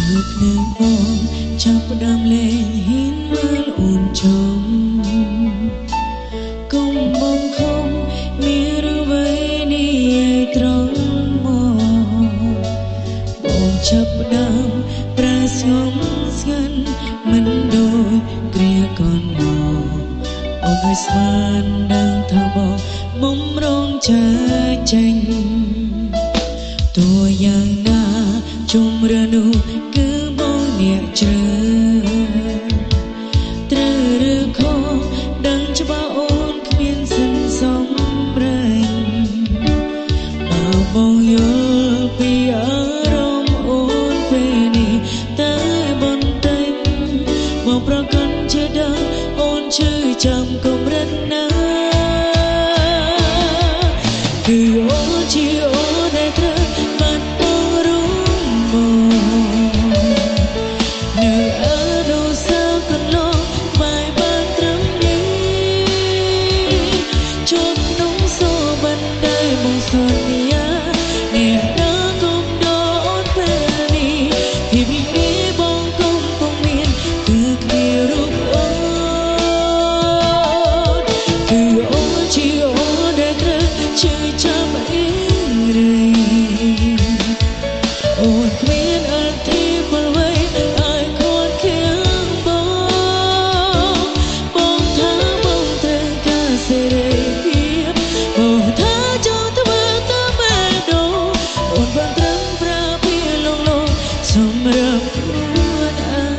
ភ្នែកបងចាប់ផ្ដើមលេងហ៊ានមើលអូនជុំគុំបងខំមានរឿងអ្វីនេះឲ្យត្រង់មកបងចាប់ផ្ដើមប្រែស្ងំស្ងាត់មិនដូចគ្រាកូនមកអូនឲ្យស្មានដឹងថាបងមុំរងចាចេញតួយ៉ាងណាជុំរនោះគឺបងអ្នកជ្រើត្រូវឬខុសដឹងច្បាស់អូនគ្មានសិនសំរែងបើបងយល់ពីអារម្មណ៍អូនពេលនេះតែបន្តិចមកប្រកាន់ជាដឹងអូនឈឺចាំកម្រិតណាគឺអូនជាអូនដែលត្រូវបានបងរួមមកនៅអនុស្សាវរីយ៍កន្លងបាយបានត្រឹមនេះជួបក្នុងសូបណ្ដៃបងសន្យាអ្នកដើរគុំដល់អូនពេលនេះពីនេះបងគុំពុំមានគឺគ្នារូបអូនគឺអូនជាអូនដែលត្រូវជឿចាំអីរៃអូនគ្មានអធិពលអ្វីឲ្យខ្លួនខៀងបងថាបងត្រូវការសេរីភាពបងថាចង់ធ្វើតាមបេះដូងអូនបានត្រឹមប្រាពីលងលងសម្រាប់ខ្លួនឯង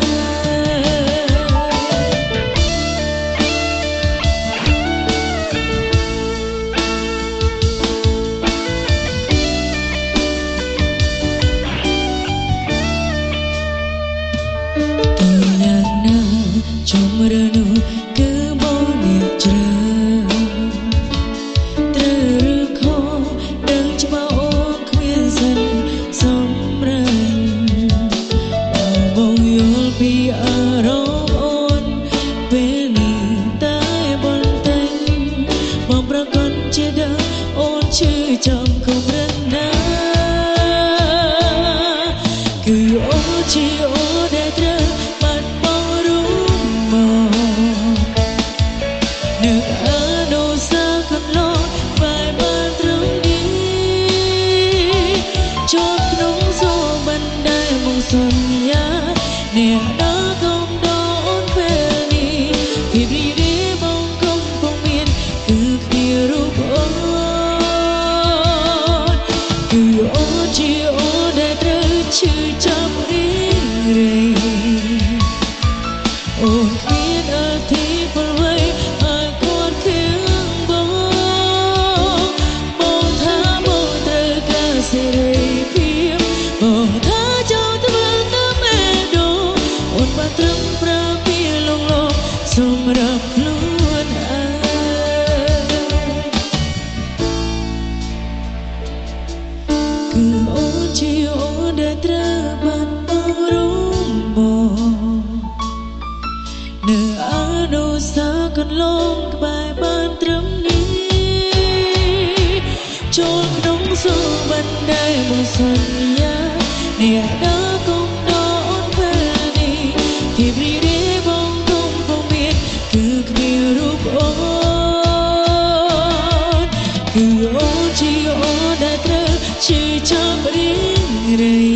ជុំរនោះគឺបងអ្នកជ្រើត្រូវឬខុសដឹងច្បាស់អូនគ្មានសិនសម្រែងបើបងយល់ពីអារម្មណ៍អូនពេលនេះតែបន្តិចបងប្រកាន់ជាដឹងអូនឈឺចាំកម្រិតណាគឺអូនជាអូនដែលត្រូវបានបងរួមនៅអនុស្សាវរីយ៍កន្លងបាយបានត្រឹមនេះជួបក្នុងសូបណ្ដៃមកសន្យាអ្នកដើរគុំដល់អូនពេលនេះពីរីរីបងគុំពុំមានគឺគ្នារូបអូនគឺអូនជាអូនដែលត្រូវឈឺចាប់រីរៃអូនគ្មានអធិពលអ្វីឲ្យគាត់ខៀងបងថាបងត្រូវការសេរីភាពបងថាចង់ធ្វើតាមបេះដូងអូនបានត្រឹមប្រាពីលងលងសម្រាប់ខ្លួនឯងគឺអូនជាអូនដែលត្រូវបានបងរួមមកនៅអនុស្សាវរីយ៍កន្លងក្បែរបានត្រឹមនេះចូលក្នុងសូបណ្ដៃមកសន្យាអ្នកដើរគុំដល់អូនពេលនេះពីរីរីបងគុំពុំមានគឺគ្នារូបអូនគឺអូនជាអូនដែលត្រូវជឿចាំរីរៃ